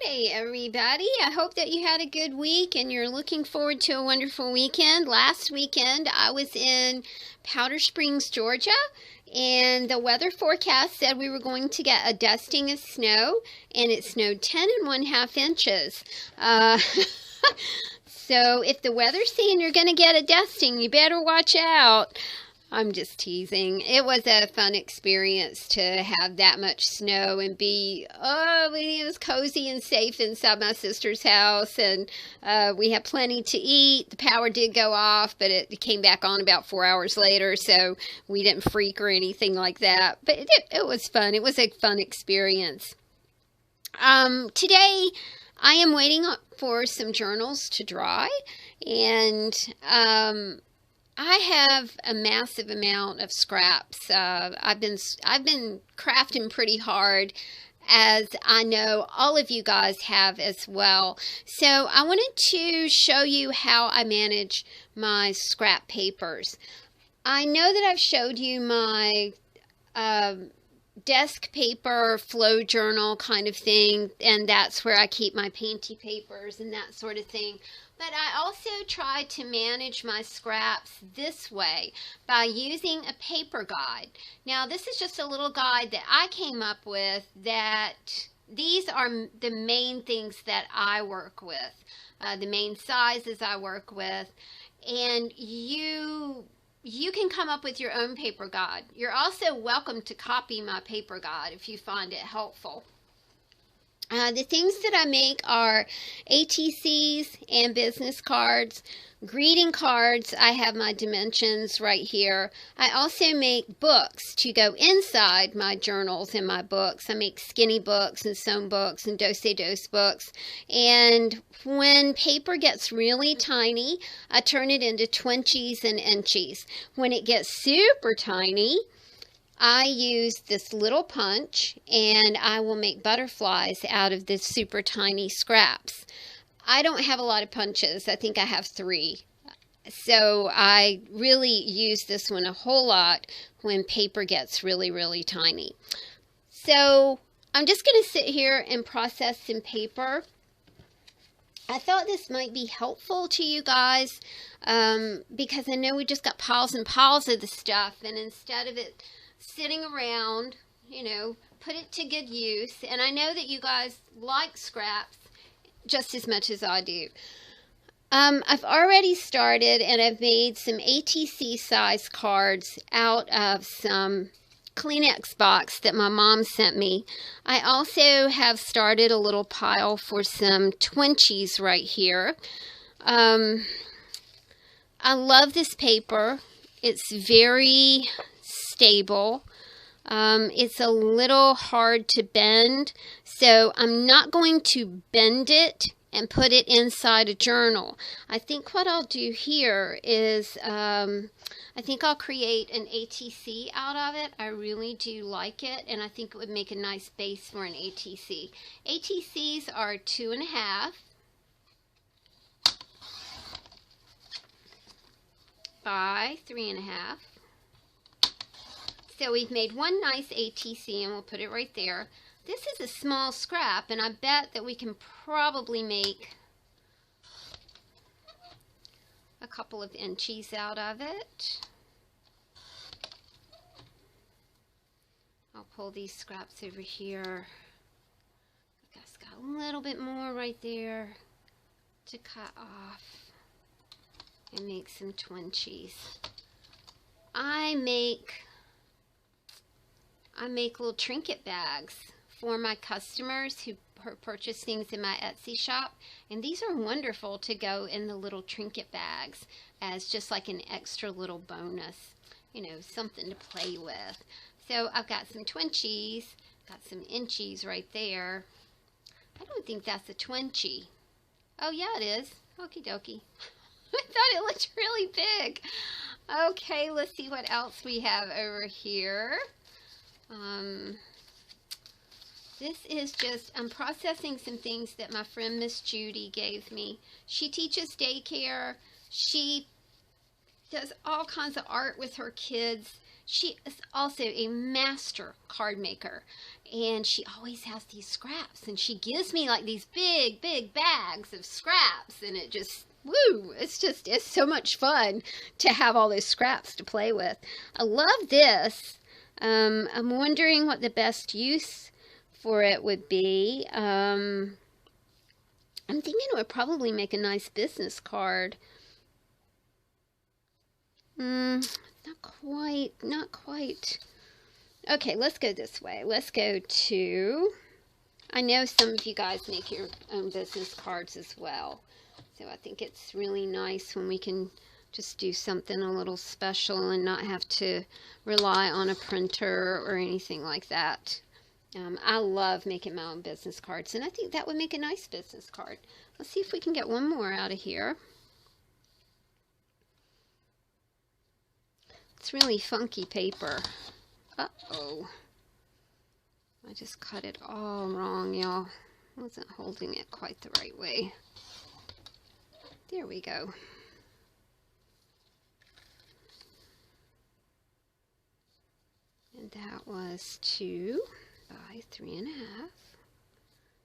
Friday, everybody. I hope that you had a good week and you're looking forward to a wonderful weekend. Last weekend, I was in Powder Springs, Georgia, and the weather forecast said we were going to get a dusting of snow, and it snowed 10 1/2 inches. So if the weather's saying you're going to get a dusting, you better watch out. I'm just teasing. It was a fun experience to have that much snow and be, it was cozy and safe inside my sister's house, and we had plenty to eat. The power did go off, but it came back on about 4 hours later, so we didn't freak or anything like that. But it was fun. It was a fun experience. Today, I am waiting for some journals to dry, and I have a massive amount of scraps. I've been crafting pretty hard, as I know all of you guys have as well. So I wanted to show you how I manage my scrap papers. I know that I've showed you my desk paper flow journal kind of thing, and that's where I keep my painty papers and that sort of thing. But I also try to manage my scraps this way by using a paper guide. Now, this is just a little guide that I came up with, that these are the main things that I work with, the main sizes I work with, and you can come up with your own paper guide. You're also welcome to copy my paper guide if you find it helpful. The things that I make are ATCs and business cards, greeting cards. I have my dimensions right here. I also make books to go inside my journals and my books. I make skinny books and sewn books and do-se-dose books. And when paper gets really tiny, I turn it into 20s and inchies. When it gets super tiny, I use this little punch, and I will make butterflies out of this super tiny scraps. I don't have a lot of punches. I think I have 3. So I really use this one a whole lot when paper gets really, really tiny. So I'm just going to sit here and process some paper. I thought this might be helpful to you guys because I know we just got piles and piles of the stuff, and instead of it sitting around, put it to good use. And I know that you guys like scraps just as much as I do. I've already started, and I've made some ATC size cards out of some Kleenex box that my mom sent me. I also have started a little pile for some twinchies right here. I love this paper. It's very stable. It's a little hard to bend, so I'm not going to bend it and put it inside a journal. I think what I'll do here is I think I'll create an ATC out of it. I really do like it, and I think it would make a nice base for an ATC. ATCs are 2.5 by 3.5. So we've made one nice ATC, and we'll put it right there. This is a small scrap, and I bet that we can probably make a couple of inchies out of it. I'll pull these scraps over here. I guess got a little bit more right there to cut off and make some twinchies. I make little trinket bags for my customers who purchase things in my Etsy shop, and these are wonderful to go in the little trinket bags as just like an extra little bonus, something to play with. So I've got some twinchies, got some inchies right there. I don't think that's a twinchy. Oh yeah, it is. Okie dokie. I thought it looked really big. Okay, let's see what else we have over here. This is just, I'm processing some things that my friend Miss Judy gave me. She teaches daycare. She does all kinds of art with her kids. She is also a master card maker, and she always has these scraps, and she gives me like these big bags of scraps, and it just, woo, it's so much fun to have all those scraps to play with. I love this. I'm wondering what the best use for it would be. I'm thinking it would probably make a nice business card. Not quite. Okay, let's go this way. Let's go to, I know some of you guys make your own business cards as well. So I think it's really nice when we can just do something a little special and not have to rely on a printer or anything like that. I love making my own business cards, and I think that would make a nice business card. Let's see if we can get one more out of here. It's really funky paper. Uh-oh. I just cut it all wrong, y'all. I wasn't holding it quite the right way. There we go. And that was 2 by 3.5.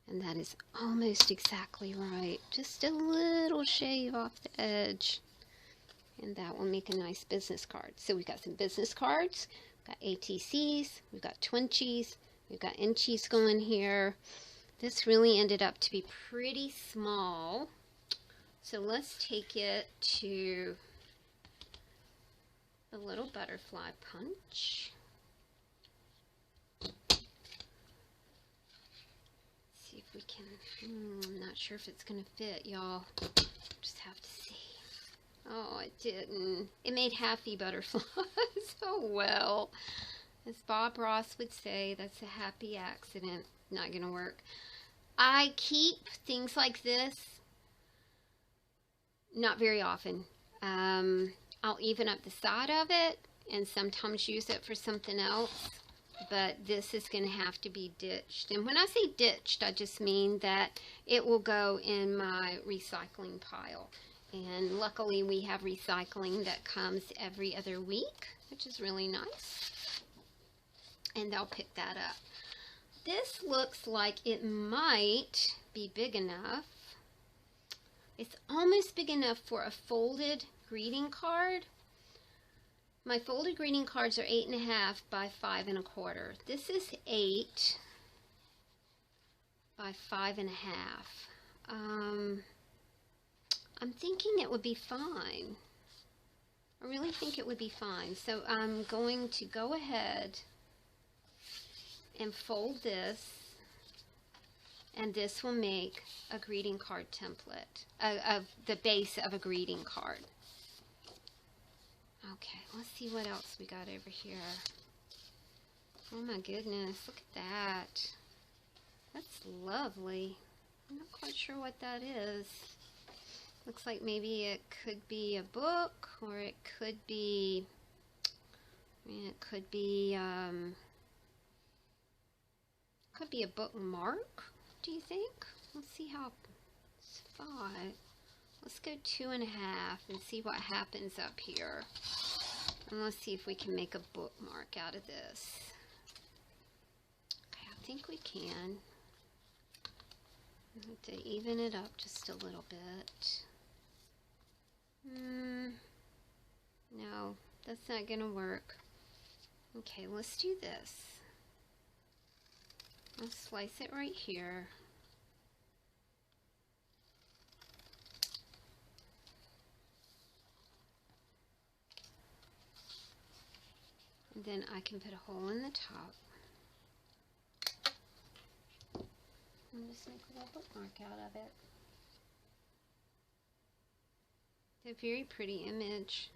And that is almost exactly right. Just a little shave off the edge. And that will make a nice business card. So we've got some business cards, we've got ATCs, we've got 20s, we've got inchies going here. This really ended up to be pretty small. So let's take it to the little butterfly punch. See if we can, I'm not sure if it's going to fit, y'all. Just have to see. Oh, it didn't. It made happy butterflies. Oh, well. As Bob Ross would say, that's a happy accident. Not going to work. I keep things like this not very often. I'll even up the side of it and sometimes use it for something else. But this is going to have to be ditched. And when I say ditched, I just mean that it will go in my recycling pile. And luckily we have recycling that comes every other week, which is really nice. And they'll pick that up. This looks like it might be big enough. It's almost big enough for a folded greeting card. My folded greeting cards are 8.5 by 5.25. This is 8 by 5.5. I'm thinking it would be fine. I really think it would be fine. So I'm going to go ahead and fold this, and this will make a greeting card template, of the base of a greeting card. Okay, let's see what else we got over here. Oh my goodness, look at that. That's lovely. I'm not quite sure what that is. Looks like maybe it could be a book, or it could be, could be a bookmark, do you think? Let's see how it's 5. Let's go 2.5 and see what happens up here. And let's see if we can make a bookmark out of this. Okay, I think we can. I have to even it up just a little bit. No, that's not gonna work. Okay, let's do this. I'll slice it right here. And then I can put a hole in the top. And just make a little bookmark out of it. It's a very pretty image.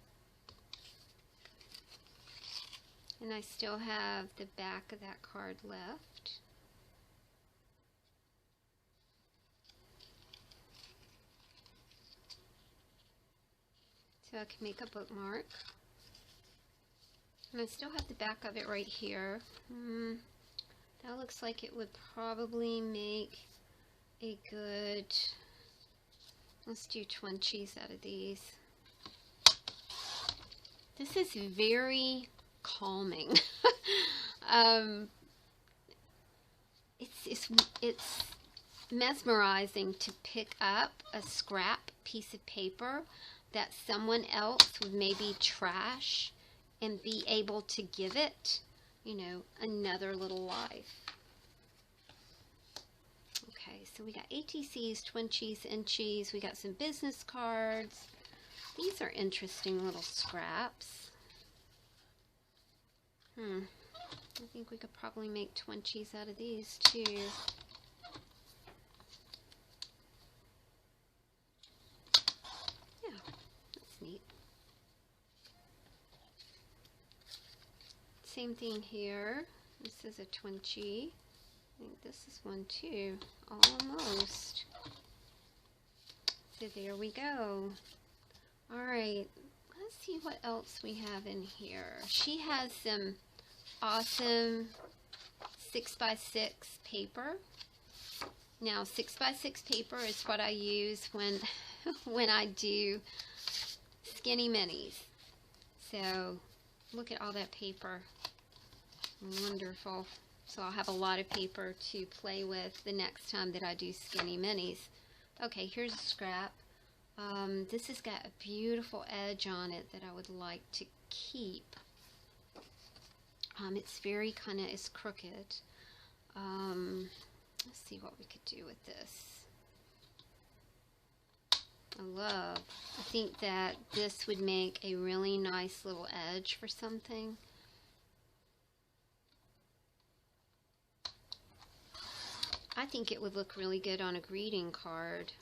And I still have the back of that card left. So I can make a bookmark. And I still have the back of it right here. That looks like it would probably make a good, let's do 20s out of these. This is very calming. um, it's mesmerizing to pick up a scrap piece of paper that someone else would maybe trash and be able to give it, you know, another little life. Okay, so we got ATCs, 20s, inchies. We got some business cards. These are interesting little scraps. I think we could probably make 20s out of these too. Yeah, that's neat. Same thing here. This is a 20. I think this is one too. Almost. So there we go. Alright, let's see what else we have in here. She has some awesome 6x6 paper. Now 6x6 paper is what I use when I do skinny minis. So look at all that paper. Wonderful. So I'll have a lot of paper to play with the next time that I do skinny minis. Okay, here's a scrap. This has got a beautiful edge on it that I would like to keep. It's very kind of, it's crooked. Let's see what we could do with this. I think that this would make a really nice little edge for something. I think it would look really good on a greeting card.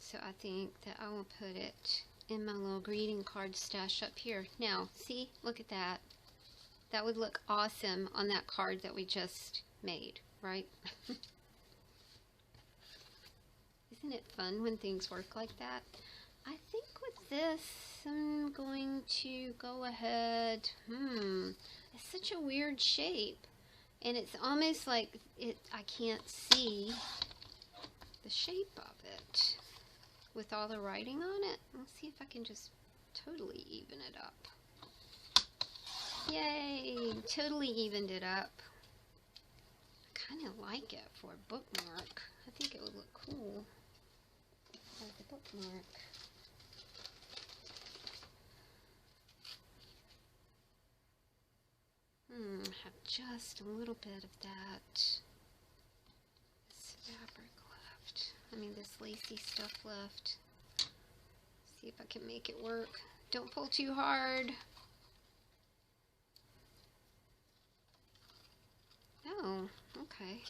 So I think that I will put it in my little greeting card stash up here. Now, see, look at that. That would look awesome on that card that we just made, right? Isn't it fun when things work like that? I think with this, I'm going to go ahead. It's such a weird shape. And it's almost like I can't see the shape of it with all the writing on it. Let's see if I can just totally even it up. Yay! Totally evened it up. I kind of like it for a bookmark. I think it would look cool as a bookmark. I have just a little bit of that. This fabric left. I mean, this lacy stuff left. See if I can make it work. Don't pull too hard. Oh, okay.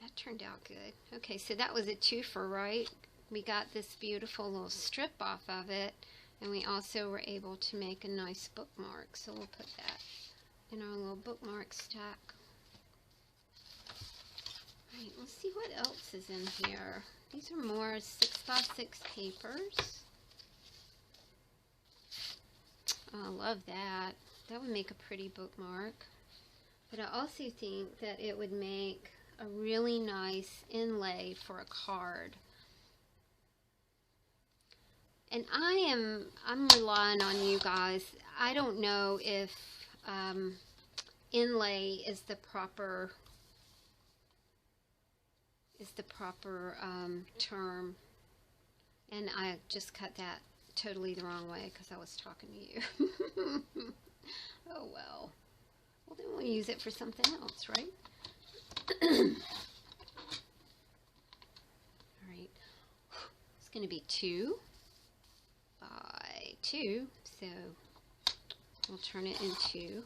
That turned out good. Okay, so that was a twofer, right? We got this beautiful little strip off of it, and we also were able to make a nice bookmark. So we'll put that in our little bookmark stack. Alright, let's see what else is in here. These are more 6x6 papers. Oh, I love that. That would make a pretty bookmark. But I also think that it would make a really nice inlay for a card. And I'm relying on you guys. I don't know if inlay is the proper term, and I just cut that totally the wrong way because I was talking to you. Oh well. Well, then we'll use it for something else, right? Alright, it's going to be 2 by 2, so we'll turn it into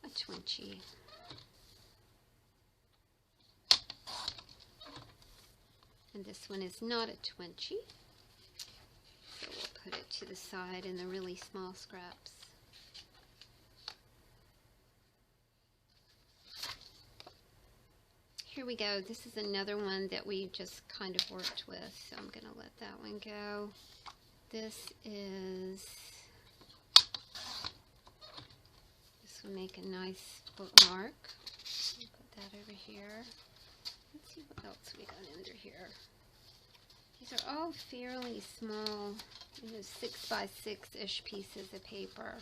a 20. And this one is not a 20, so we'll put it to the side in the really small scraps. Here we go. This is another one that we just kind of worked with, so I'm going to let that one go. This will make a nice bookmark. I'll put that over here. Let's see what else we got under here. These are all fairly small, 6 by 6-ish pieces of paper.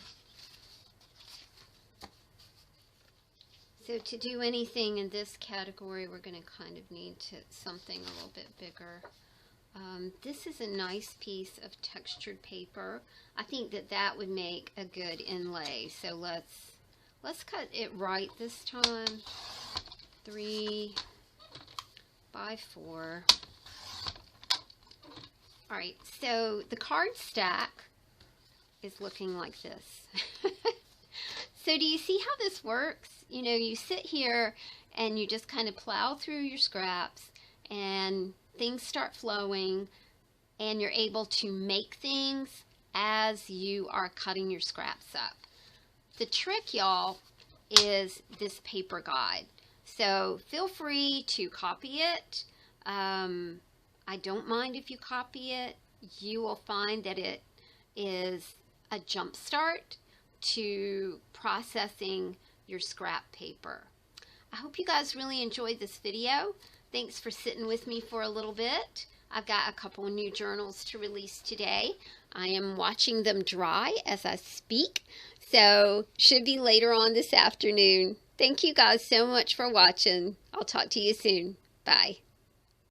So to do anything in this category, we're going to kind of need something a little bit bigger. This is a nice piece of textured paper. I think that would make a good inlay. So let's cut it right this time. 3 by 4. All right, so the card stack is looking like this. So do you see how this works? You sit here and you just kind of plow through your scraps and things start flowing and you're able to make things as you are cutting your scraps up. The trick, y'all, is this paper guide. So feel free to copy it. I don't mind if you copy it. You will find that it is a jump start to processing your scrap paper. I hope you guys really enjoyed this video. Thanks for sitting with me for a little bit. I've got a couple of new journals to release today. I am watching them dry as I speak, so should be later on this afternoon. Thank you guys so much for watching. I'll talk to you soon. Bye.